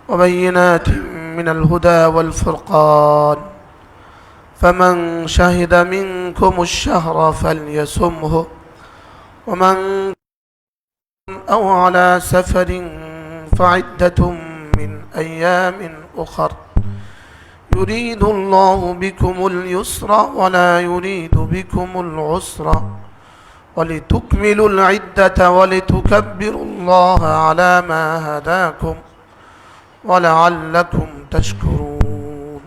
وبينات من الهدى والفرقان فمن شهد منكم الشهر فليصمه ومن أو على سفر فعدة من أيام أخر يريد الله بكم اليسر ولا يريد بكم العسر ولتكملوا العدة ولتكبروا الله على ما هداكم ولعلكم تشكرون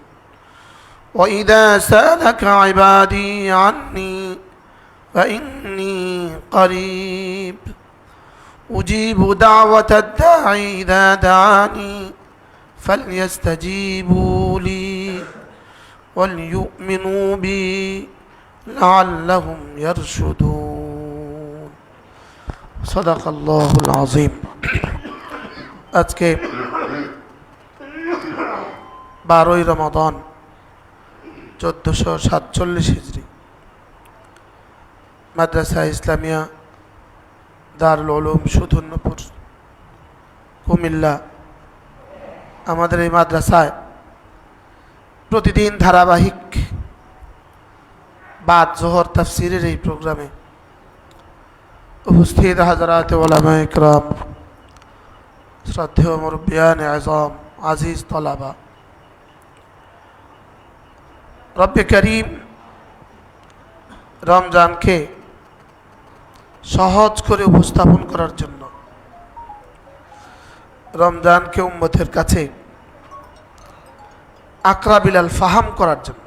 وإذا سألك عبادي عني فإني قريب أجيب دعوة الداعي إذا دعاني فليستجيبوا لي وليؤمنوا بي لعلهم يرشدون صدق الله العظيم আজকে 12ই রমাদান 1447 হিজরি মাদ্রাসা ইসলামিয়া দারুল উলুম সুধন্যপুর কুমিল্লা আমাদের এই মাদ্রাসায় প্রতিদিন ধারাবাহিক বাদ জোহর তাফসিরের এই প্রোগ্রামে উপস্থিত হাজরাত উলামায়ে ইকরাম শ্রদ্ধেয় মুরব্বিয়ান আযম আজিজ তলাবা রব্বে করিম রমজানকে সহজ করে উপস্থাপন করার জন্য রমজানকে উম্মতের কাছে আকরাবিল আল ফাহাম করার জন্য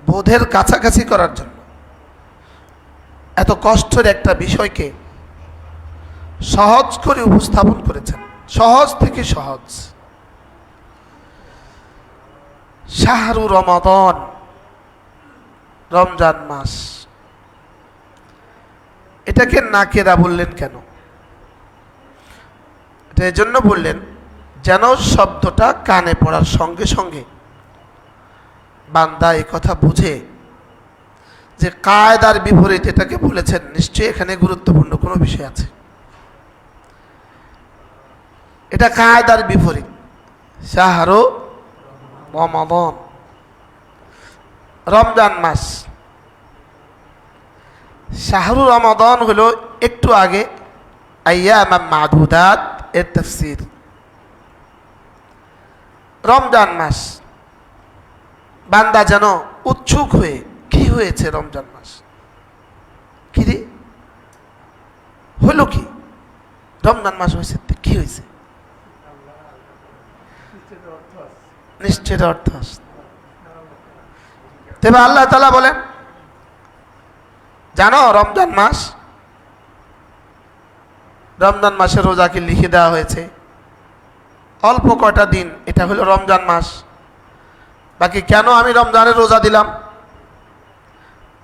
বোধের কাছাকাছি করার জন্য এত কষ্টের একটা বিষয়কে সহজ করে উপস্থাপন করেছেন সহজ থেকে সহজ শাহরু রমাদান রমজান মাস এটাকে নাকেরা বললেন কেন এটা এজন্য বললেন যেন শব্দটা কানে পড়ার সঙ্গে সঙ্গে বান্দা এই কথা বুঝে যে কায়দার বিপরীত এটাকে বলেছেন নিশ্চয়ই এখানে গুরুত্বপূর্ণ কোনো বিষয় আছে এটা কায়দার বিপরীত শাহরু রমাদান রমজান মাস শাহরু রমাদান হলো একটু আগে আইয়াম মাদুদাত এর তাফসীর রমজান মাস বান্দা যেন উৎসুক হয়ে কি হয়েছে রমজান মাস কি রে হলো কি রমজান মাস হয়েছে কি হয়েছে নিশ্চিত অর্থ তবে আল্লাহ তাআলা বলেন জানো রমজান মাসে রোজাকে লিখে দেওয়া হয়েছে অল্প কয়টা দিন এটা হলো রমজান মাস বাকি কেন আমি রমজানের রোজা দিলাম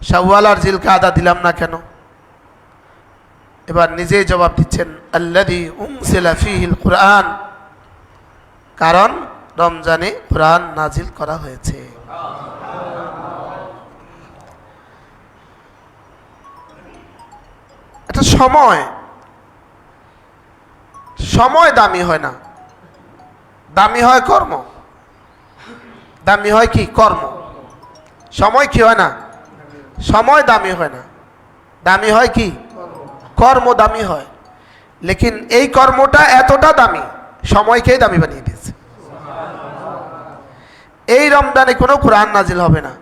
শাওয়াল আর জিলকাদা দিলাম না কেন এবার নিজেই জবাব দিচ্ছেন আল্লাযী উনজিলা ফীহিল কুরআন কারণ রমজানে কুরআন নাজিল করা হয়েছে এটা সময় দামি হয় না দামি হয় কর্ম দামি হয় কি কর্ম সময় কি হয় না সময় দামি হয় না দামি হয় কি কর্ম দামি হয় লেকিন এই কর্মটা এতটা দামি সময়কেই দামি বানিয়ে দিয়েছে এই রমজানে কোনো কুরআন নাজিল হবে না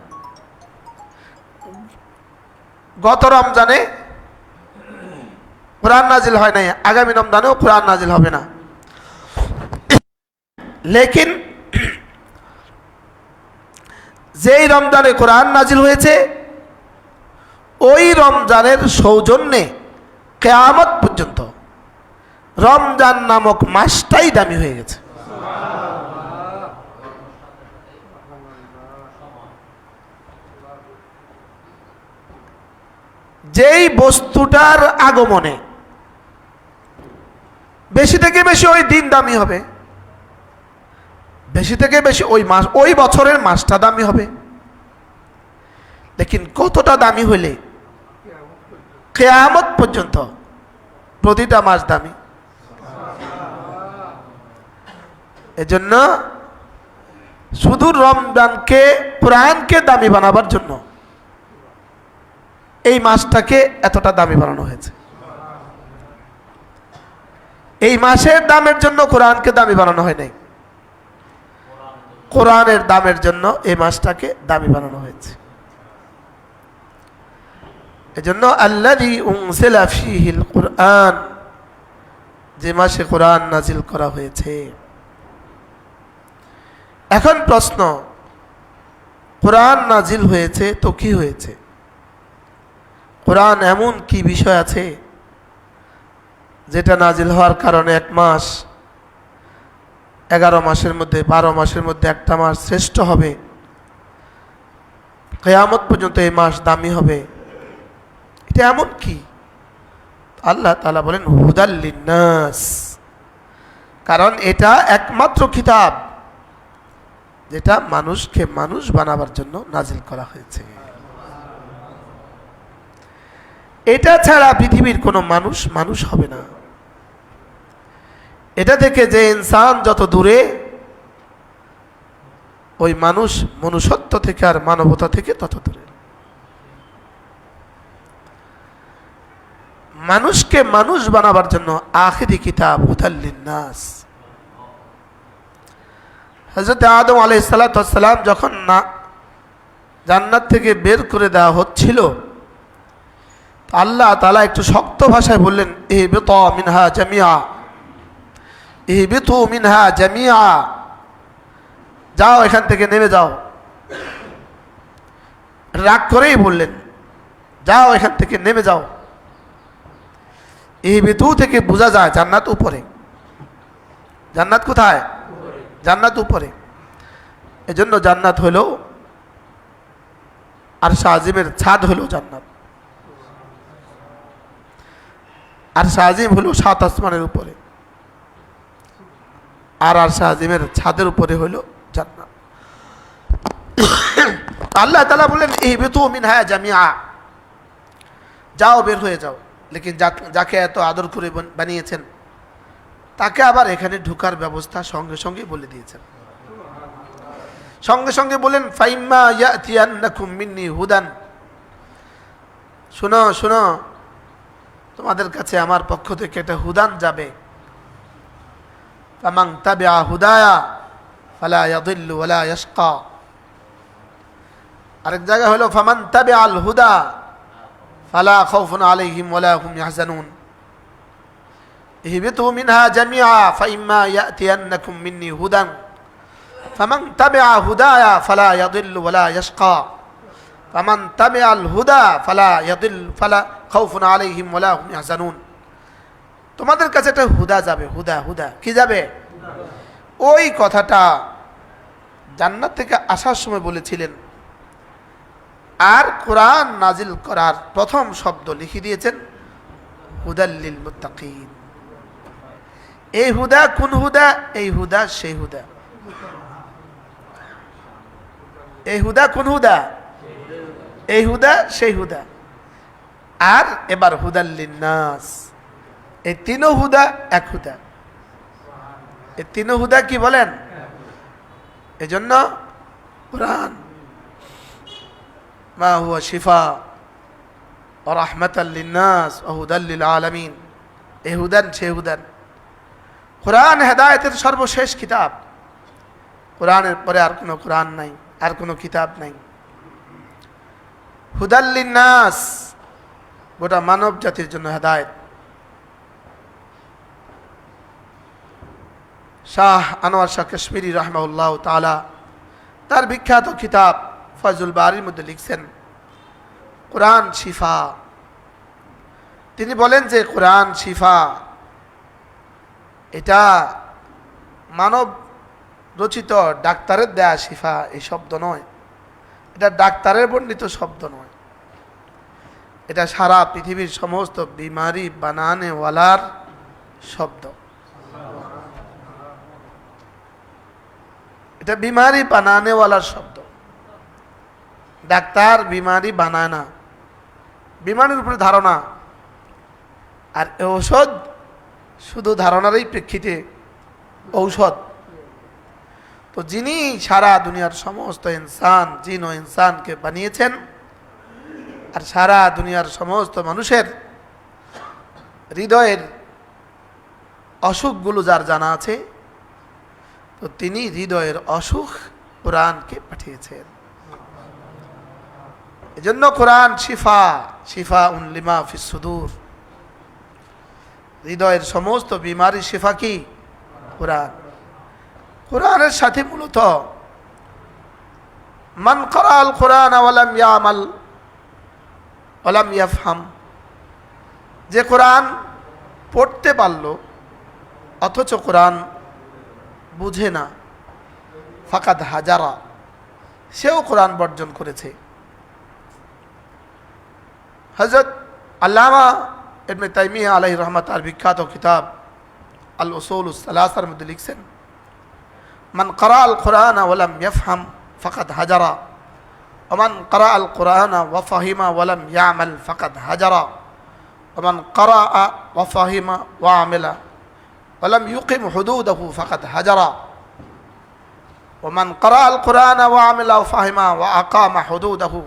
গত রমজানে কুরআন নাজিল হয় নাই আগামী রমজানেও কুরআন নাজিল হবে না লেকিন যেই রমজানে কুরআন নাজিল হয়েছে ওই রমজানের সৌজন্যে কিয়ামত পর্যন্ত রমজান নামক মাসটাই দামি হয়ে গেছে যেই বস্তুটার আগমনে বেশি থেকে বেশি ওই দিন দামি হবে বেশি থেকে বেশি ওই মাস ওই বছরের মাসটা দামি হবে লেকিন কতটা দামি হইলে কিয়ামত পর্যন্ত প্রতিটা মাস দামি এজন্য শুধু রমজানকে, কোরআনকে দামি বানাবার জন্য এই মাসটাকে এতটা দামি বানানো হয়েছে। এই মাসের দামের জন্য কোরআনকে দামি বানানো হয় নাই, কোরআনের দামের জন্য এই মাসটাকে দামি বানানো হয়েছে। এজন্য আল্লাযী উনজিলা ফীহিল কুরআন, যে মাসে কোরআন নাজিল করা হয়েছে। এখন প্রশ্ন, কোরআন নাজিল হয়েছে তো কি হয়েছে? কোরআন এমন কি বিষয় আছে যেটা নাজিল হওয়ার কারণে এক মাস, 11 মাসের মধ্যে 12 মাসের মধ্যে একটা মাস শ্রেষ্ঠ হবে, কিয়ামত পর্যন্ত এই মাস দামি হবে? এটা এমন কি? আল্লাহ তাআলা বলেন হুদাল লিন্নাস, কারণ এটা একমাত্র কিতাব যেটা মানুষকে মানুষ বানাবার জন্য নাজিল করা হয়েছে। এটা ছাড়া পৃথিবীর কোনো মানুষ মানুষ হবে না। এটা থেকে যে ইনসান যত দূরে, ওই মানুষ মনুষ্যত্ব থেকে আর মানবতা থেকে তত দূরে। মানুষকে মানুষ বানাবার জন্য আখিরি কিতাব হুদাল লিন্নাস। হযরত আদম আলাইহিস সালাতু ওয়াস সালাম যখন জান্নাত থেকে বের করে দেওয়া হচ্ছিল, আল্লাহ তাআলা একটু শক্ত ভাষায় বললেন ইহবিতু মিনহা জামিআ, ইহবিতু মিনহা জামিআ, যাও এখান থেকে নেমে যাও। রাগ করেই বললেন যাও এখান থেকে নেমে যাও। ইহবিতু থেকে বোঝা যায় জান্নাত উপরে। জান্নাত কোথায়? জান্নাত উপরে। এজন্য জান্নাত হলো আরশ আজিমের ছাদ, হলো জান্নাত। আরশ আজিম হলো 7 আসমানের উপরে, আর আরশ আজিমের ছাদের উপরে হলো জান্নাত। আল্লাহ তাআলা বলেন ইহবিতু মিনহা জামিআ, যাও বের হয়ে যাও। লেকিন যাকে এত আদর করে বানিয়েছেন তাকে আবার এখানে ঢোকার ব্যবস্থা সঙ্গে সঙ্গে বলে দিয়েছেন। সঙ্গে সঙ্গে বলেন ফাইম্মা ইয়াতিয়ান্নাকুম মিন্নি হুদান, শোনো শোনো, তোমাদের কাছে আমার পক্ষ থেকে একটা হুদান যাবে। ফামান তাবিআ হুদায়া ফালা ইয়াদিল্লু ওয়ালা ইয়াশকা। আরেক জায়গায় হলো ফামান তাবিআল হুদা ফালা খাউফুন আলাইহিম ওয়ালা হুম ইয়াহজানুন। ইহবিতু মিনহা জামিআ ফাইম্মা ইয়াতিয়ান্নাকুম মিন্নি হুদান ফামান তাবিআ হুদায়া ফালা ইয়াদিল্লু ওয়ালা ইয়াশকা। ফামান তাবিআল হুদা ফালা খাউফুন আলাইহিম ওয়ালা হুম ইয়াহজানুন। তোমাদের কাছে একটা হুদা যাবে। হুদা, হুদা কি যাবে? ওই কথাটা জান্নাত থেকে আসার সময় বলেছিলেন। আর কোরআন নাজিল করার প্রথম শব্দ লিখে দিয়েছেন হুদাল লিল মুত্তাকিন। এই হুদা কোন হুদা? এই হুদা সেই হুদা। এই হুদা কোন হুদা? এই হুদা সেই হুদা। আর এবার হুদাল লিন্নাস, এই তিনও হুদা এক হুদা। এই তিনও হুদা কি বলেন? এজন্য কোরআন মা হুয়া শিফা ওয়া রাহমাতাল লিন্নাস ওয়া হুদাল লিল আলামিন। এই হুদান সেই হুদান। কোরআন হেদায়েতের সর্বশেষ কিতাব। কোরআনের পরে আর কোনো কোরআন নাই, আর কোনো কিতাব নাই। হুদাল লিন্নাস, গোটা মানব জাতির জন্য হেদায়েত। শাহ আনোয়ার শাহ কাশ্মীরি রাহমাহুল্লাহ তাআলা তার বিখ্যাত কিতাব ফয়জুল বারীর মধ্যে লিখছেন কোরআন শিফা। তিনি বলেন যে কোরআন শিফা, এটা মানব রচিত ডাক্তারের দেয়া শিফা এই শব্দ নয়, এটা ডাক্তারের বর্ণিত শব্দ নয়, এটা সারা পৃথিবীর সমস্ত বিমারি বানানেওয়ালার শব্দ। এটা বিমারি বানানেওয়ালার শব্দ। ডাক্তার বিমারি বানায় না, বিমারির উপরে ধারণা। আর ঔষধ শুধু ধারণারই প্রেক্ষিতে ঔষধ, তো যিনি সারা দুনিয়ার সমস্ত ইনসান জিন ও ইনসানকে বানিয়েছেন আর সারা দুনিয়ার সমস্ত মানুষের হৃদয়ের অসুখগুলো যার জানা আছে, তো তিনি হৃদয়ের অসুখ কোরআনকে পাঠিয়েছেন। এজন্য কোরআন শিফা, শিফা লিমা ফিস সুদূর, হৃদয়ের সমস্ত বিমারি শিফা কি কোরআন। কোরআনের সাথে মূলত মান ক্বারাআল কোরআন ওয়ালাম ইয়ামাল ওয়ালাম ইয়াফহাম, যে কোরআন পড়তে পারল অথচ কোরআন বুঝে না, ফাকাদ হাজারা, সেও কোরআন বর্জন করেছে। হযরত আল্লামা ইবনে তাইমিয়া আলাইহির রহমাত তার বিখ্যাত কিতাব আল উসুলুস সালাসার মধ্যে লিখছেন, মান ক্বারাআল কোরআন ওয়ালাম ইয়াফহাম ফাকাদ হাজারা ওয়া মান ক্বারাআল কোরআন ওয়া ফাহিমা ওয়ালাম ইয়ামাল ফাকাদ হাজারা ওয়া মান ক্বারাআ ওয়া ফাহিমা ওয়া আমিলা ওয়ালাম ইউকিম হুদুদাহু ফাকাদ হাজারা ওয়া মান ক্বারাআল কোরআন ওয়া আমিলা ওয়া ফাহিমা ওয়া আকামা হুদুদাহু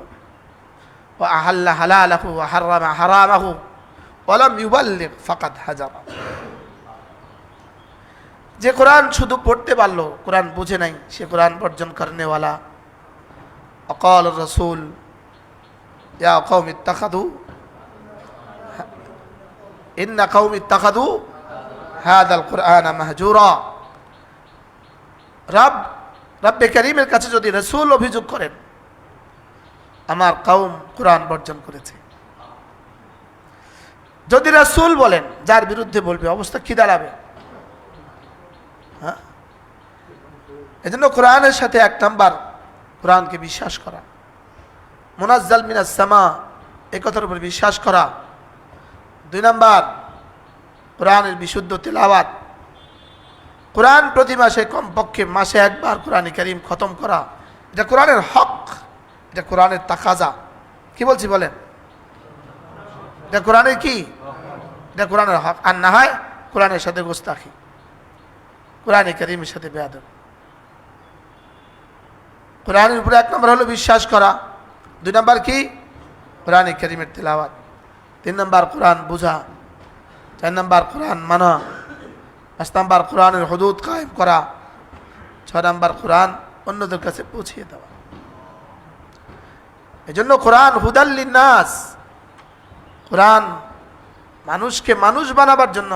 ওয়া আহাল্লা হালালাহু ওয়া হারামা হারামাহু ওয়ালাম ইউবাল্লিগ ফাকাদ হাজারা। যে কোরআন শুধু পড়তে পারলো, কোরআন বুঝে নাই, সে কোরআন বর্জন করনেওয়ালা। অকাল রসুল ইয়া কওম ইত্তাখাযু ইন্না কওম ইত্তাখাযু হাযাল কুরআন মাহজুরা। রব্বে কারীমের কাছে যদি রাসূল অভিযোগ করেন আমার কওম কোরআন বর্জন করেছে, যদি রাসূল বলেন, যার বিরুদ্ধে বলবে অবস্থা কি দাঁড়াবে? হ্যাঁ, এজন্য কোরআনের সাথে এক নাম্বার কোরআনকে বিশ্বাস করা, মুনাজ্জাল মিনাস সামা, এই কথার উপর বিশ্বাস করা। 2 নাম্বার কোরআনের বিশুদ্ধ তেলাওয়াত, কোরআন প্রতি মাসে কমপক্ষে মাসে একবার কোরআন কারীম খতম করা, এটা কোরআনের হক, এটা কোরআনের তাকাজা। কি বলছি বলেন? এটা কোরআনের কি? এটা কোরআনের হক। আর না হয় কোরআনের সাথে গোস্তাখি, কোরআন কারীমের সাথে বেয়াদব। কোরআনের উপরে 1 নম্বর হলো বিশ্বাস করা, 2 নম্বর কি? কোরআন কারীমের তেলাওয়াত, 3 নম্বর কোরআন বোঝা, 4 নম্বর কোরআন মানা, 5 নম্বর কোরআনের হুদুদ কায়েম করা, 6 নম্বর কোরআন অন্যদের কাছে পৌঁছিয়ে দেওয়া। এজন্য কোরআন হুদাল লিন্নাস, কোরআন মানুষকে মানুষ বানাবার জন্য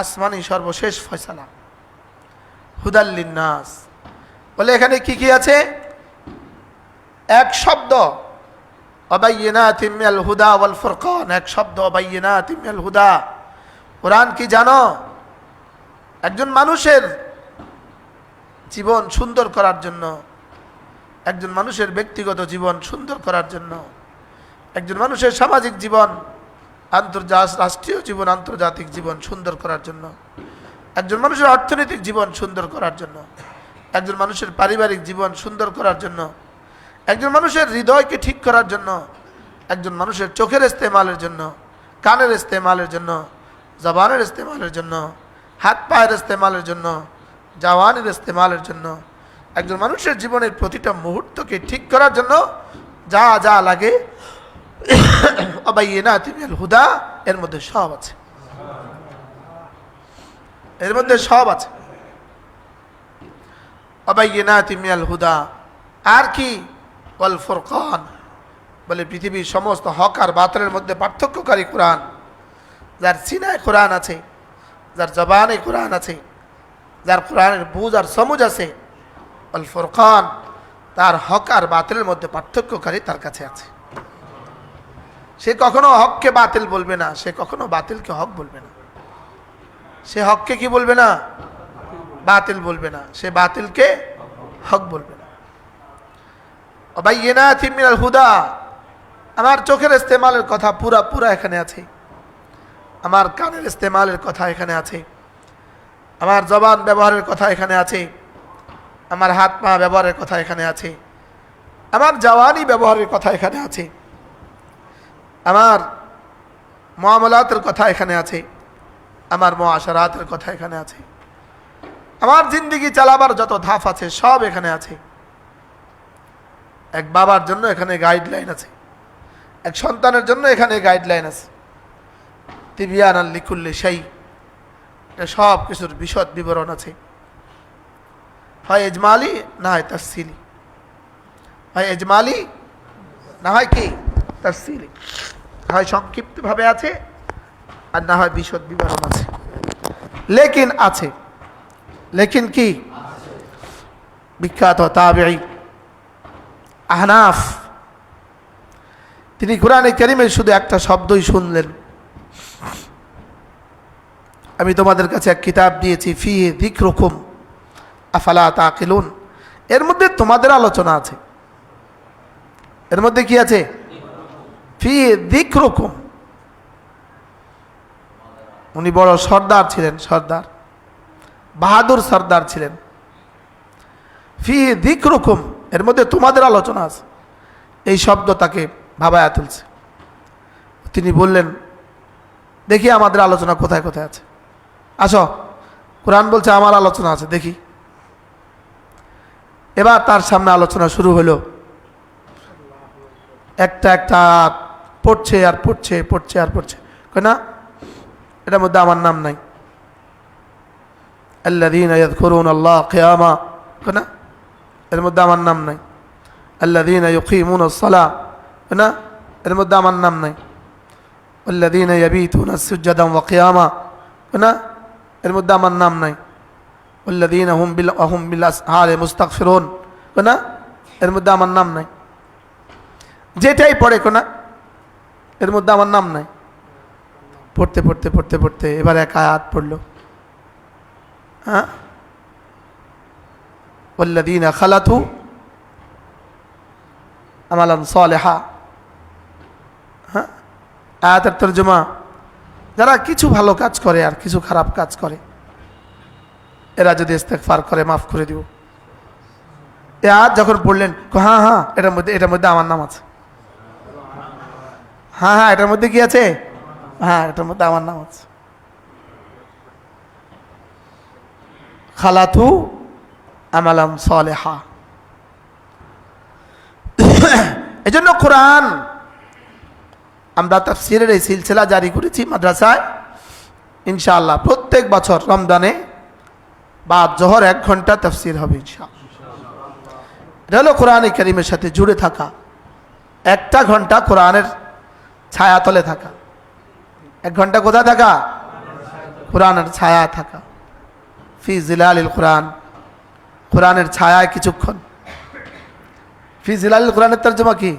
আসমানি সর্বশেষ ফয়সালা। হুদাল লিন্নাস বলে এখানে কি কি আছে? এক শব্দ অবাইয়িনাতিম মিনাল হুদা ওয়াল ফুরকান, এক শব্দ অবাইয়িনাতিম মিনাল হুদা। কোরআন কি জানো? একজন মানুষের জীবন সুন্দর করার জন্য, একজন মানুষের ব্যক্তিগত জীবন সুন্দর করার জন্য, একজন মানুষের সামাজিক জীবন, রাষ্ট্রীয় জীবন, আন্তর্জাতিক জীবন সুন্দর করার জন্য, একজন মানুষের অর্থনৈতিক জীবন সুন্দর করার জন্য, একজন মানুষের পারিবারিক জীবন সুন্দর করার জন্য, একজন মানুষের হৃদয়কে ঠিক করার জন্য, একজন মানুষের চোখের ইস্তেমালের জন্য, কানের ইস্তেমালের জন্য, জবানের ইস্তেমালের জন্য, হাত পায়ের ইস্তেমালের জন্য, জওয়ানের ইস্তেমালের জন্য, একজন মানুষের জীবনের প্রতিটা মুহূর্তকে ঠিক করার জন্য যা যা লাগে অবাইয়িনাতিম মিনাল হুদা, এর মধ্যে সব আছে, এর মধ্যে সব আছে। অবাইয়িনাতিম মিনাল হুদা আর কি? ওয়াল ফুরকান বলে পৃথিবীর সমস্ত হক আর বাতিলের মধ্যে পার্থক্যকারী কোরআন। যার সিনায় কোরআন আছে, যার জবানে কোরআন আছে, যার কোরআনের বুঝ আর সমুজ আছে, ওয়াল ফুরকান তার হক আর বাতিলের মধ্যে পার্থক্যকারী তার কাছে আছে। সে কখনো হককে বাতিল বলবে না, সে কখনো বাতিলকে হক বলবে না। সে হককে কি বলবে না? বাতিল বলবে না। সে বাতিলকে হক বলবে না। অবাইয়িনাতিম মিনাল হুদা, আমার চোখের ইস্তেমালের কথা পুরা এখানে আছে, আমার কানের ইস্তেমালের কথা এখানে আছে, আমার জবান ব্যবহারের কথা এখানে আছে, আমার হাত পা ব্যবহারের কথা এখানে আছে, আমার জওয়ানি ব্যবহারের কথা এখানে আছে, আমার মুআমালাতের কথা এখানে আছে, আমার মুআশারাতের কথা এখানে আছে, আমার জিন্দেগি চালাবার যত ধাপ আছে সব এখানে আছে। এক বাবার জন্য এখানে গাইডলাইন আছে, এক সন্তানের জন্য এখানে গাইডলাইন আছে। তিবিয়ান লিকুল্লি শাই, এটা সব কিছুর বিশদ বিবরণ আছে। হয় ইজমালি না হয় তাফসিলি, হয় ইজমালি না হয় কি তাফসিলি, হয় সংক্ষিপ্তভাবে আছে আর না হয় বিশদ বিবরণ আছে। লেকিন আছে, লেকিন কি বিখ্যাত তাবেঈ আহনাফ, তিনি কোরআনে কারীমের শুধু একটা শব্দই শুনলেন। আমি তোমাদের কাছে এক কিতাব দিয়েছি, ফিহি যিকরুকুম আফালা তাকিলুন, এর মধ্যে তোমাদের আলোচনা আছে। এর মধ্যে কি আছে? ফিহি যিকরুকুম। উনি বড় সর্দার ছিলেন, সর্দার, বাহাদুর সর্দার ছিলেন। ফিহি যিকরুকুম, এর মধ্যে তোমাদের আলোচনা আছে। এই শব্দ তাকে ভাবায়া তুলছে। তিনি বললেন, দেখি আমাদের আলোচনা কোথায় কোথায় আছে, আসো, কোরআন বলছে আমার আলোচনা আছে, দেখি। এবার তার সামনে আলোচনা শুরু হলো। একটা একটা পড়ছে আর পড়ছে, পড়ছে আর পড়ছে, না এটার মধ্যে আমার নাম নাই। আল্লাযীনা ইয়াযকুরুনা আল্লাহ কিয়ামা, না এর মধ্যে আমার নাম নাই। আল্লাযীনা ইউকিমুনাস সালাহ, না এর মধ্যে আমার নাম নাই। আল্লাযীনা ইয়াবিতুনা সুজদান ওয়া কিয়ামা, না এর মধ্যে আমার নাম নাই। আল্লাযীনা হুম বিল আসহারি মুস্তাগফিরুন, না এর মধ্যে আমার নাম নাই। যেটাই পড়ে কোনা এর মধ্যে আমার নাম নাই। পড়তে পড়তে পড়তে পড়তে এবার এক আয়াত পড়ল, হ্যাঁ, ওয়াল্লাযীনা খালাতু আমালান সালিহা। হ্যাঁ, আয়াতের তরজমা, যারা কিছু ভালো কাজ করে আর কিছু খারাপ কাজ করে, এরা যদি ইস্তেগফার করে মাফ করে দিব। এ আয়াত যখন পড়লেন, হ্যাঁ হ্যাঁ এটার মধ্যে আমার নাম আছে, হ্যাঁ হ্যাঁ এটার মধ্যে কি আছে, হ্যাঁ এটার মধ্যে আমার নাম আছে। খালাতু আমালান সালিহা। এজন্য কোরআন আমরা তাফসীরের এই সিলসিলা জারি করেছি মাদ্রাসায়। ইনশাআল্লাহ প্রত্যেক বছর রমজানে বাদ জোহর 1 ঘন্টা তাফসীর হবে ইনশাআল্লাহ। এটা হলো কোরআনে কারীমের সাথে জুড়ে থাকা, 1টা ঘন্টা কোরআনের ছায়াতলে থাকা। 1 ঘন্টা কোথায় থাকা? কোরআনের ছায়া থাকা। ফি জিলালিল কোরআন, কোরআনের ছায়ায় কিছুক্ষণ। ফি জিলালিল কোরআনের তরজমা কি?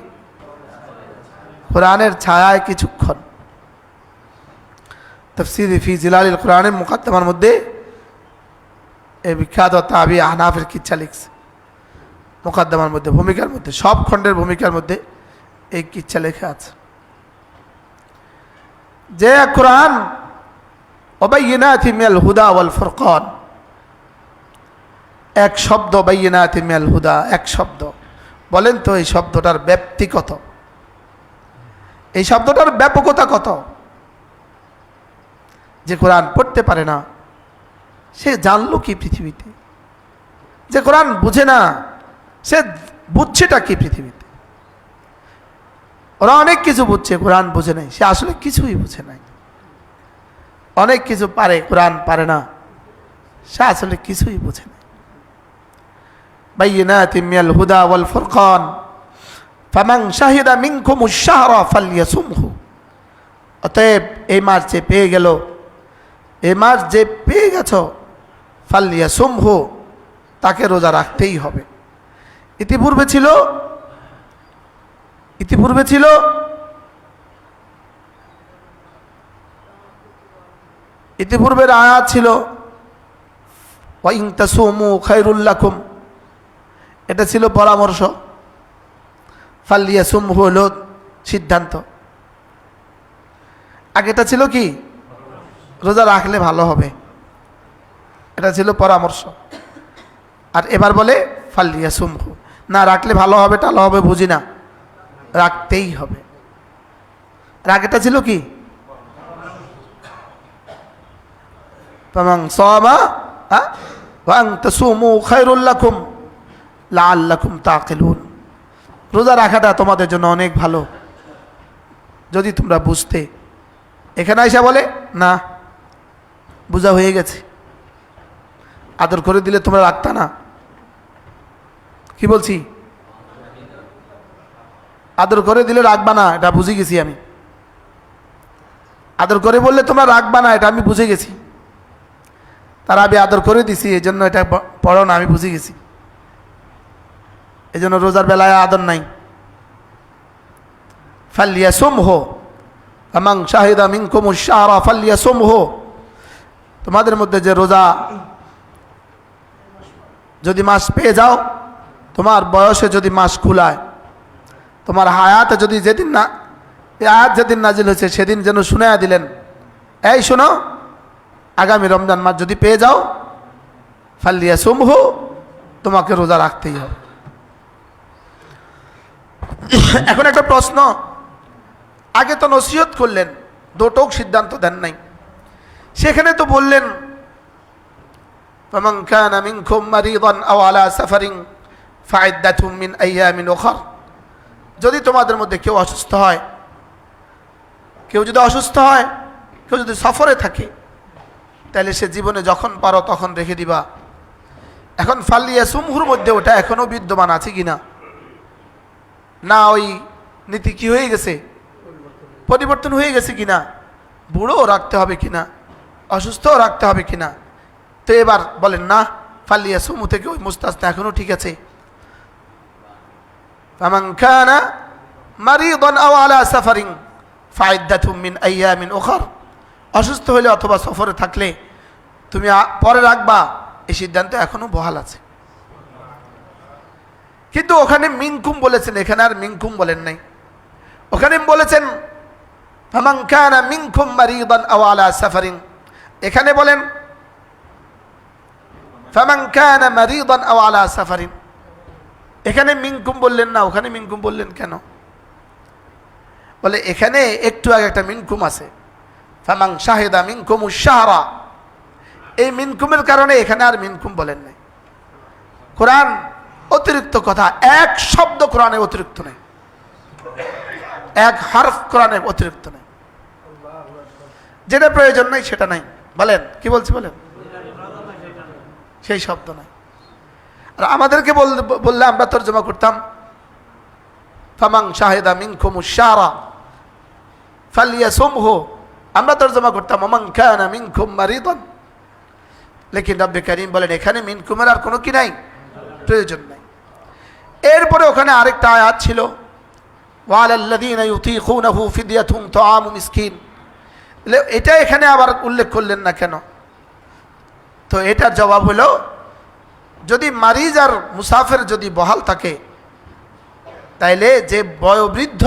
কোরআনের ছায়ায় কিছুক্ষণ। তাফসীর ফি জিলালিল কোরআনের মুকাদ্দমার মধ্যে এই বিখ্যাত তাবি আহনাফের কিচ্ছা লিখছে। মুকাদ্দমার মধ্যে, ভূমিকার মধ্যে, সব খণ্ডের ভূমিকার মধ্যে এই কিচ্ছা লেখা আছে যে কোরআন ওয়াবাইয়িনাতিন মিনাল হুদা ওয়াল ফুরকান, এক শব্দ, বাইয়িনাতিন মিনাল হুদা, এক শব্দ। বলেন তো এই শব্দটার ব্যাপ্তি কত, এই শব্দটার ব্যাপকতা কত? যে কোরআন পড়তে পারে না সে জানলো কি পৃথিবীতে? যে কোরআন বুঝে না সে বুঝছেটা কি পৃথিবীতে? ওরা অনেক কিছু বুঝছে, কোরআন বুঝে নাই, সে আসলে কিছুই বুঝে নাই। অনেক কিছু পারে, কোরআন পারে না, সে আসলে কিছুই বুঝে নাই। বাইয়িনাতিন মিনাল হুদা ওয়াল ফুরকান ফামান শাহিদা মিনকুমুশ শাহরা ফালইয়াসুমহু। অতএব এই মাস যে পেয়ে গেল, এই মাস যে পেয়ে গেছ, ফালইয়াসুমহু, তাকে রোজা রাখতেই হবে। ইতিপূর্বে ছিল ইতিপূর্বের আয়াত ছিল ওয়া ইন তাসুমু খায়রুল লাকুম, এটা ছিল পরামর্শ। ফালইয়াসুমহু হলো সিদ্ধান্ত। আগেটা ছিল কি? রোজা রাখলে ভালো হবে, এটা ছিল পরামর্শ। আর এবার বলে ফালইয়াসুমহু, না রাখলে ভালো হবে টালো হবে বুঝি না, রাখতেই হবে। আগেটা ছিল কি? ফামান সামা ওয়া আন তাসুমু খায়রুল লাকুম লাআল্লাকুম তাকিলুন। রোজা রাখাটা তোমাদের জন্য অনেক ভালো যদি তোমরা বুঝতে। এখানে আইসা বলে না, বোঝা হয়ে গেছে, আদর করে দিলে তোমরা রাখতা না। কি বলছি? আদর করে দিলে রাখবা না, এটা বুঝে গেছি আমি। আদর করে বললে তোমরা রাখবা না, এটা আমি বুঝে গেছি। তারা আমি আদর করে দিছি, এই জন্য এটা পড়ো না, আমি বুঝে গেছি। এই জন্য রোজার বেলায় আদর নাই। ফালিয়াসুমহু আমান শাহিদা মিনকুমুশ শাহরা ফালিয়াসুমহু। তোমাদের মধ্যে যে রোজা যদি মাস পেয়ে যাও, তোমার বয়সে যদি মাস কুলায়, তোমার হায়াতে যদি যেদিন না এই আয়াত যেদিন নাজিল হয়েছে সেদিন যেন শুনাইয়া দিলেন, এই শোনো, আগামী রমজান মাস যদি পেয়ে যাও, ফালিয়াসুমহু, তোমাকে রোজা রাখতেই হবে। এখন একটা প্রশ্ন, আগে তো নসিহত করলেন, দুটোক সিদ্ধান্ত দেন নাই। সেখানে তো বললেন ফামান কানা মিনকুম মারিদান আও আলা সাফারিন ফাইদ্দাতুম মিন আইয়ামিন উখর। যদি তোমাদের মধ্যে কেউ অসুস্থ হয়, কেউ যদি অসুস্থ হয়, কেউ যদি সফরে থাকে, তাহলে সে জীবনে যখন পারো তখন রেখে দিবা। এখন ফালিয়াসুমহুর মধ্যে ওটা এখনো বিদ্যমান আছে কিনা, না ওই নীতি কি হয়ে গেছে, পরিবর্তন হয়ে গেছে কিনা, বুড়োও রাখতে হবে কিনা, অসুস্থও রাখতে হবে কিনা। তো এবার বলেন না, ফালিয়াসুমহু থেকে ওই মুস্তাসনা এখনো ঠিক আছে। ফামান কানা মারিদান আও আলা সাফারিন ফাইদ্দাতুম মিন আইয়ামিন উখর। অসুস্থ হলে অথবা সফরে থাকলে তুমি পরে রাখবা, এই সিদ্ধান্ত এখনো বহাল আছে। কিন্তু ওখানে মিনকুম বলেছেন, এখানে আর মিনকুম বলেন নাই। ওখানে বলেছেন ফামান কানা মিনকুম মারিদান আও আলা সাফারিন, এখানে বলেন ফামান কানা মারিদান আও আলা সাফারিন। এখানে মিনকুম বললেন না, ওখানে মিনকুম বললেন কেন? বলে এখানে একটু আগে একটা মিনকুম আছে, ফামান শাহিদা মিনকুমুশ শাহরা। এই মিনকুমের কারণে এখানে আর মিনকুম বলেন নাই। কোরআন অতিরিক্ত কথা, এক শব্দ কোরআনে অতিরিক্ত নেই, এক হরফ কোরআনে অতিরিক্ত নেই। যেটা প্রয়োজন নাই সেটা নাই। বলেন কি বলছি বলেন, সেই শব্দ নাই। আর আমাদেরকে বললে আমরা তর্জমা করতাম ফামান শাহিদা মিনকুমুশ শাহরা ফালিয়াসুমহু, আমরা তর্জমা করতাম ওমান কানা মিনকুম মারিদান। লেকিন রব্বে কারীম বলেন এখানে মিনকুমের আর কোনো কি নাই, প্রয়োজন নাই। এরপরে ওখানে আরেকটা আয়াত ছিল ওয়ালাল্লাযীনা ইউতীকুনাহু ফিদিয়াতুন তাআমু মিসকিন। এটা এখানে আবার উল্লেখ করলেন না কেন? তো এটার জবাব হলো, যদি মারিজ আর মুসাফির যদি বহাল থাকে, তাইলে যে বয়োবৃদ্ধ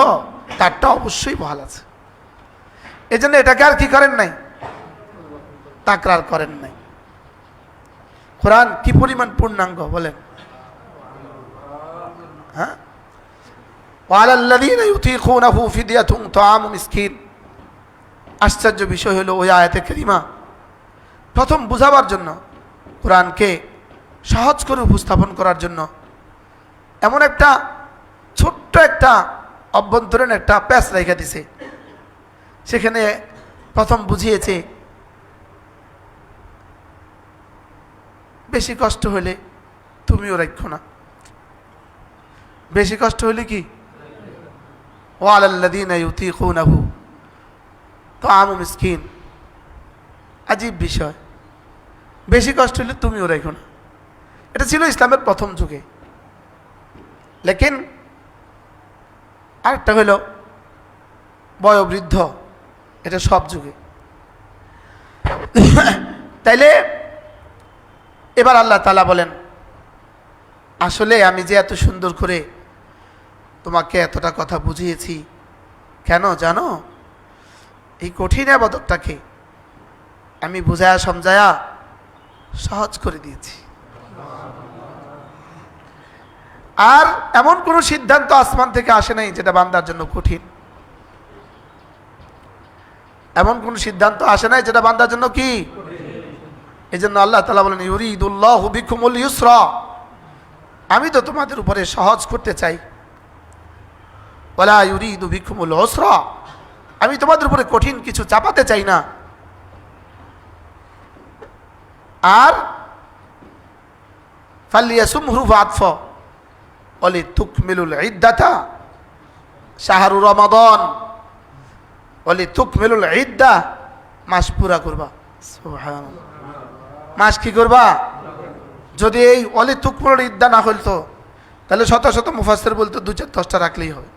তারটা অবশ্যই বহাল আছে। এই জন্য এটাকে আর কি করেন নাই, তাকরার করেন নাই। কোরআন কি পরিমাণ পূর্ণাঙ্গ বলেন। হ্যাঁ, ওয়ালাল্লাযীনা ইউতীকুনাহু ফিদিয়াতুন তাআমু মিসকিন। আশ্চর্য বিষয় হলো ওই আয়াতে কারিমা প্রথম বুঝাবার জন্য, কোরআনকে সহজ করে উপস্থাপন করার জন্য এমন একটা ছোট্ট একটা অভ্যন্তরীণ একটা প্যাচ রেখে দিছে। সেখানে প্রথম বুঝিয়েছে বেশি কষ্ট হলে তুমিও রাখো না। বেশি কষ্ট হলে কি, ওয়ালাল্লাযীনা ইউতীকুনাহু তাআমু মিসকিন। আজীব বিষয়, বেশি কষ্ট হলে তুমিও রাখো না। এটা ছিল ইসলামের প্রথম যুগে। লেকিন আরেকটা হলো বয়োবৃদ্ধ, এটা সব যুগে। তাইলে এবার আল্লাহ তাআলা বলেন, আসলে আমি যে এত সুন্দর করে তোমাকে এতটা কথা বুঝিয়েছি, কেন জানো? এই কঠিন ইবাদতটাকে আমি বুঝায়া সমঝায়া সহজ করে দিয়েছি। আর এমন কোন সিদ্ধান্ত আসমান থেকে আসে নাই যেটা বান্দার জন্য কঠিন। এমন কোন সিদ্ধান্ত আসে নাই যেটা বান্দার জন্য কি, এই জন্য আল্লাহ তাআলা বলেন ইউরিদুল্লাহু বিকুমুল ইউসরা, আমি তো তোমাদের উপরে সহজ করতে চাই। ওয়ালা ইউরিদু বিকুমুল উসরা, আমি তোমাদের উপরে কঠিন কিছু চাপাতে চাই না। আর ফালিয়াসুমহু ফাতফ ওয়ালিতুকমিলুল ইদ্দাতা শাহরু রমাদান ওয়ালিতুকমিলুল ইদ্দা, মাস পুরা করবা। সুবহানাল্লাহ, মাস কি করবা? যদি এই ওয়ালিতুকমিলুল ইদ্দা না হইতো তাহলে শত শত মুফাসসির বলতো 2-4-10টা রাখলেই হয়।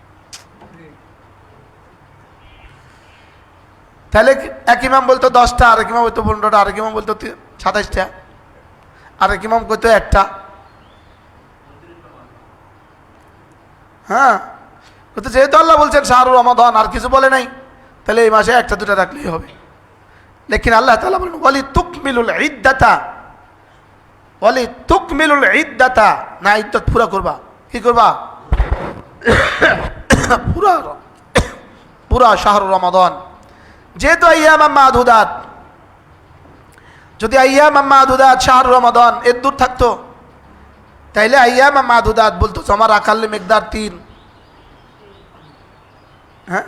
তাহলে এক ইমাম বলতো 10টা, আরেক ইমাম বলতো 15টা, আরেক ইমাম বলতো 27টা, আরেক ইমাম কইতো একটা। হ্যাঁ, কিন্তু যেহেতু আল্লাহ বলছেন শাহরু রমাদান, আর কিছু বলে নাই, তাহলে এই মাসে 1-2টা রাখলেই হবে। লেকিন আল্লাহ তাআলা বলেন ওয়ালিতুকমিলুল ইদ্দাতা, ওয়ালিতুকমিলুল ইদ্দাতা, না ইদ্দত পুরা করবা। কি করবা? পুরা পুরা শাহরু রমাদান। যেহেতু আইয়াম মাদুদাত, যদি আইয়াম মাদুদাত শাহরু রমাদান এর দূর থাকতো তাইলে আইয়াম মাদুদাত বলতো আমার আকাল্লে মিকদার 3। হ্যাঁ,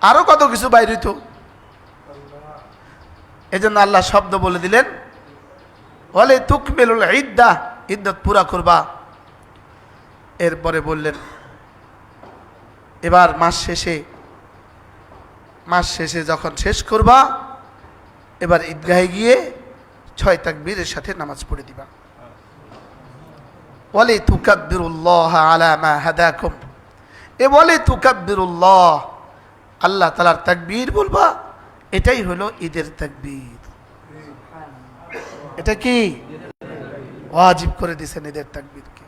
আরো কত কিছু বাইর হইতো। এই জন্য আল্লাহ শব্দ বলে দিলেন ওয়ালিতুকমিলুল ইদ্দা, ইদ্দত পুরা করবা। এরপরে বললেন এবার মাস শেষে যখন শেষ করবা, এবার ঈদগাহে গিয়ে 6 তাকবীরের সাথে নামাজ পড়ে দিবা। ওয়ালিতুকাব্বিরুল্লাহ আলা মা হাদাকুম, এ ওয়ালিতুকাব্বিরুল্লাহ, আল্লাহ তাআলার তাকবীর বলবা। এটাই হলো ঈদের তাকবীর। এটা কি ওয়াজিব করে দিয়েছেন ঈদের তাকবীরকে।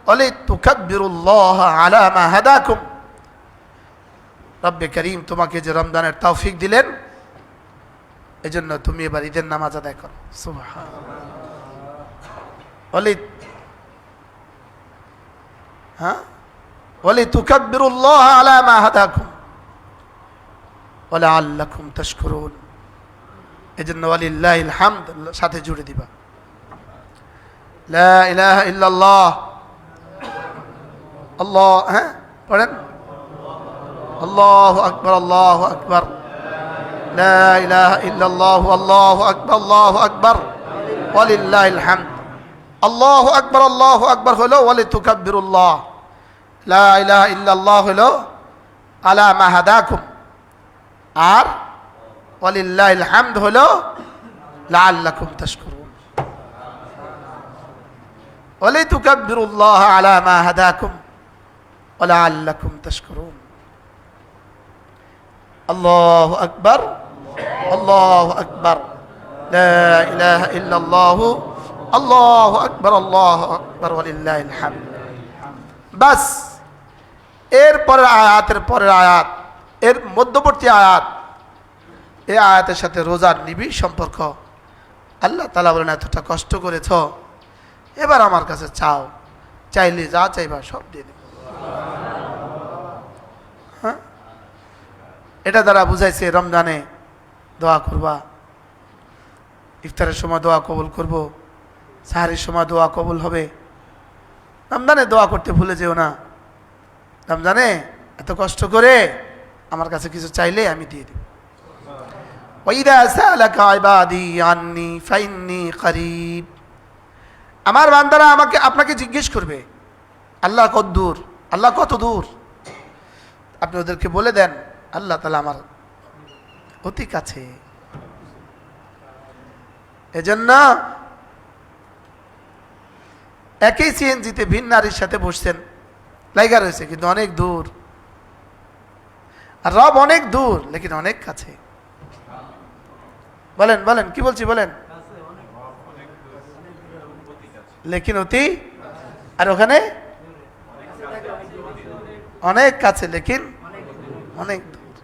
ওয়ালিতুকাব্বিরুল্লাহ আলা মা হাদাকুম, রব্বে করিম তোমাকে যে রমজানের তৌফিক দিলেন, এজন্য তুমি এবার ঈদের নামাজ আদায় করো। ওয়ালিতুকাব্বিরুল্লাহ আলা মা হাদাকুম ওয়া লাআল্লাকুম তাশকুরুন, এজন্য ওয়ালিল্লাহিল হামদ সাথে জুড়ে দিবা। লা ইলাহা ইল্লাল্লাহ, আল্লাহ, হ্যাঁ পড়েন, আল্লাহু আকবার, আল্লাহু আকবার, লা ইলাহা ইল্লাল্লাহ, আল্লাহু আকবার, আল্লাহু আকবার, ওয়ালিল্লাহিল হামদ। আল্লাহু আকবার, আল্লাহু আকবার হলো ওয়ালিতুকাব্বিরুল্লাহ, লা ইলাহা ইল্লাল্লাহ হলো আলা মা হাদাকুম, আর ওয়ালিল্লাহিল হামদ হলো লাআল্লাকুম তাশকুরুন। ওয়ালিতুকাব্বিরুল্লাহ আলা মা হাদাকুম ওয়া লাআল্লাকুম তাশকুরুন। আল্লাহু আকবার, আল্লাহু আকবার, লা ইলাহা ইল্লাল্লাহ, আল্লাহু আকবার, আল্লাহু আকবার, ওয়ালিল্লাহিল হামদ। বাস, এর পরের আয়াত, এর মধ্যবর্তী আয়াত, এই আয়াতের সাথে রোজার নিবিড় সম্পর্ক। আল্লাহ তাআলা বলেন এতটা কষ্ট করেছ, এবার আমার কাছে চাও, চাইলে যা চাইবা সব দিয়ে দেব। হ্যাঁ, এটা দ্বারা বুঝাইছে রমজানে দোয়া করবা, ইফতারের সময় দোয়া কবুল করব, সাহারির সময় দোয়া কবুল হবে। রমজানে দোয়া করতে ভুলে যেও না। রমজানে এত কষ্ট করে আমার কাছে কিছু চাইলে আমি দিয়ে দেব। ওয়াইদা সালাকা ইবাদি আন্নি ফাইন্নি করিব, আমার বান্দারা আপনাকে জিজ্ঞেস করবে আল্লাহ কত দূর, আল্লাহ কত দূর। আপনি ওদেরকে বলে দেন আল্লাহ তাআলা আমার অতি কাছে। এজন্য একই সিএনজিতে ভিন্ন নারীর সাথে বসছেন, লাইগা রয়েছে, কিন্তু অনেক দূর। আর রব অনেক দূর, লেকিন অনেক কাছে। বলেন বলেন, কি বলছি বলেন, লেকিন অতি, আর ওখানে অনেক কাছে, লেকিন অনেক দূর।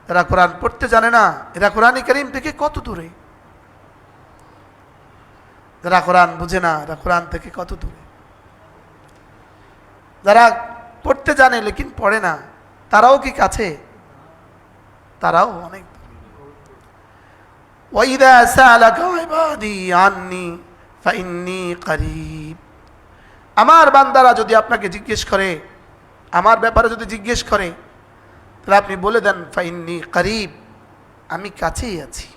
এরা কোরআন পড়তে জানে না, এরা কোরআন কারীম থেকে কত দূরে। যারা কোরআন বুঝে না, এরা কোরআন থেকে কত দূরে। যারা পড়তে জানে লেকিন পড়ে না, তারাও কি কাছে? তারাও অনেক দূরে। ওয়াইদা সালাকা ইবাদি আন্নি ফাইন্নী করিব। আমার বান্দারা যদি আপনাকে জিজ্ঞেস করে, আমার ব্যাপারে যদি জিজ্ঞেস করে, তাহলে আপনি বলে দেন ফাইন্নী করিব, আমি কাছেই আছি।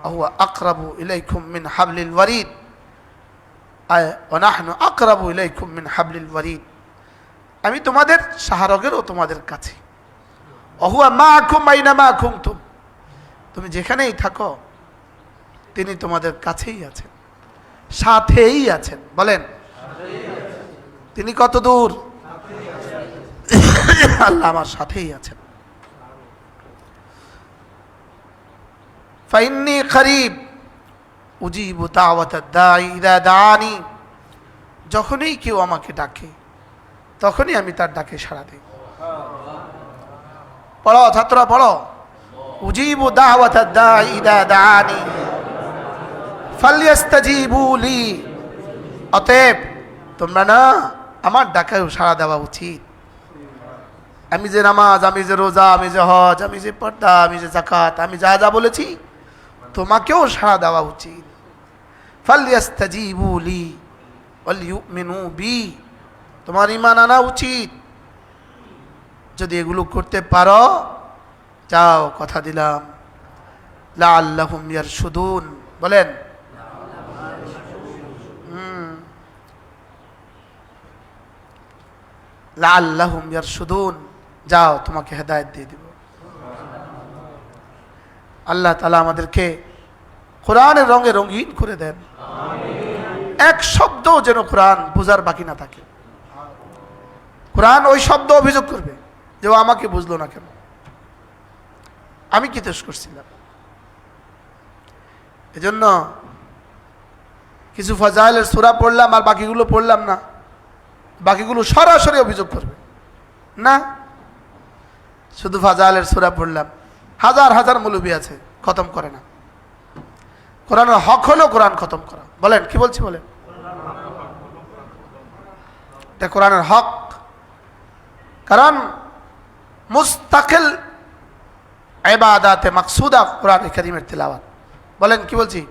আহুয়া আকরাবু ইলাইকুম মিন হাবলিল ওয়ারিদ, ওয়া নাহনু আকরাবু ইলাইকুম মিন হাবলিল ওয়ারিদ, আমি তোমাদের শাহরগেরও তোমাদের কাছে। আহুয়া মাআকুম আইনামা কুনতুম, তুমি যেখানেই থাকো তিনি তোমাদের কাছেই আছেন, সাথেই আছেন। বলেন তিনি কত দূর? আল্লাহ আমার সাথেই আছেন। ফাইন্নী করিব উজিবু দাওয়াতাদ দাঈ ইযা দাআনি, যখনই কেউ আমাকে ডাকে তখনই আমি তার ডাকে সাড়া দিই। পড়ো ছাত্ররা পড়ো, উজিবু দাওয়াতাদ দাঈ ইযা দাআনি ফালইস্তাজিবু লি, অতএব তোমরা না আমার ডাকেও সাড়া দেওয়া উচিত। আমি যে নামাজ, আমি যে রোজা, আমি যে হজ, আমি যে পর্দা, আমি যে যাকাত, আমি যা যা বলেছি তোমাকেও সাড়া দেওয়া উচিত। ফালইস্তাজিবু লি ওয়ালইউমিনু বি, তোমার ঈমান আনা উচিত। যদি এগুলো করতে পারো, যাও কথা দিলাম, লাআল্লাহুম ইয়ারশুদুন। বলেন লাআল্লাহুম ইয়ারশুদুন, যাও তোমাকে হেদায়েত দিয়ে দিব। আল্লাহ তাআলা আমাদেরকে কোরআনের রঙে রঙিন করে দেন, এক শব্দ যেন কোরআন বোঝার বাকি না থাকে। কোরআন ওই শব্দ অভিযোগ করবে যে ও আমাকে বুঝলো না কেন, আমি কি দোষ করছিলাম। এজন্য কিছু ফাজাইলের সূরা পড়লাম আর বাকিগুলো পড়লাম না, বাকিগুলো সরাসরি অভিযোগ করবে না। শুধু ফাজাইলের সূরা পড়লাম, হাজার হাজার মৌলবী আছে খতম করে না। কোরআনের হক হলো কোরআন খতম করা। বলেন কি বলছি? বলেন এটা কোরআনের হক, কারণ মুস্তাকিল ইবাদাতে মাকসুদা কোরআন কারীমের তিলাওয়াত। বলেন কি বলছি?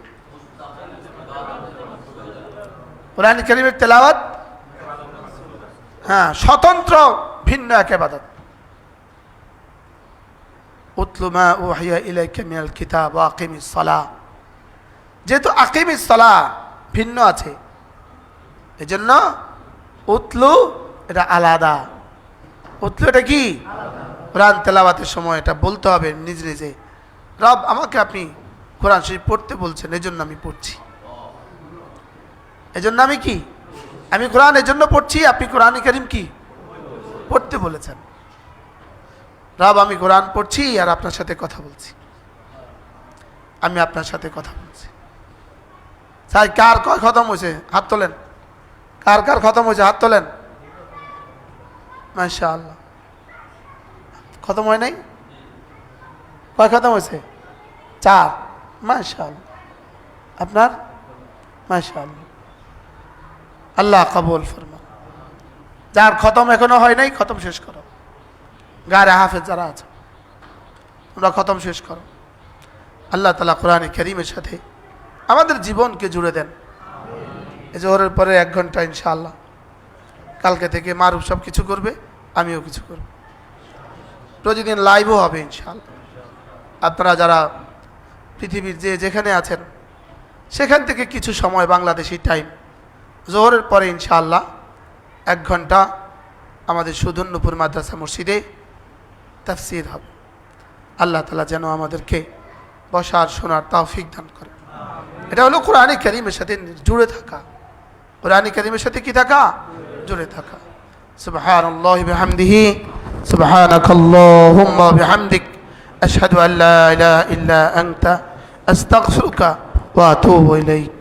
কোরআন কারীমের তিলাওয়াত হ্যাঁ স্বতন্ত্র ভিন্ন এক ইবাদত। উতলু মা উহিয়া ইলাইকা মিনাল কিতাব ওয়া আকিমিস সালাহ, যেহেতু আকিমিস সালাহ ভিন্ন আছে এজন্য উতলু এটা আলাদা। উতলু এটা কি? কোরআন তেলাওয়াতের সময় এটা বলতে হবে নিজ নিজে, রব আমাকে আপনি কোরআন শরীফ পড়তে বলছেন, এজন্য আমি পড়ছি। এজন্য আমি কি? আমি কোরআন এজন্য পড়ছি, আপনি কোরআন কারীম কি পড়তে বলেছেন। রব আমি কোরআন পড়ছি আর আপনার সাথে কথা বলছি, আমি আপনার সাথে কথা বলছি। তাই কার কয় খতম হয়েছে হাত তোলেন, কার কার খতম হয়েছে হাত তোলেন। মাশাআল্লাহ, খতম হয় নাই? কয় খতম হয়েছে? 4। মাশাআল্লাহ, আপনার? মাশাআল্লাহ, আল্লাহ কবুল ফরমান। যার খতম এখনো হয় নাই খতম শেষ করো। গায়ে হাফেজ যারা আছে তোমরা খতম শেষ করো। আল্লাহ তাআলা কোরআন কারীমের সাথে আমাদের জীবনকে জুড়ে দেন। এই জোহরের পরে 1 ঘন্টা ইনশাআল্লাহ, কালকে থেকে মারুফ সব কিছু করবে, আমিও কিছু করব। প্রতিদিন লাইভও হবে ইনশাআল্লাহ। আপনারা যারা পৃথিবীর যেখানে আছেন সেখান থেকে কিছু সময় বাংলাদেশি টাইম জোহরের পরে ইনশাআল্লাহ 1 ঘন্টা আমাদের সুধন্যপুর মাদ্রাসা মসজিদে তাফসীর হবে। আল্লাহ তাআলা যেন আমাদেরকে বসার শোনার তৌফিক দান করে। এটা হলো কোরআন কারীমের সাথে জুড়ে থাকা, কোরআন কারীমের সাথে কি থাকা? জুড়ে থাকা। সুবহানাল্লাহি বিহামদিহি, সুবহানাকাল্লাহুম্মা বিহামদিক, আশহাদু আল্লা ইলাহা ইল্লা আনতা, আস্তাগফিরুকা ওয়া আতুবু ইলাইক।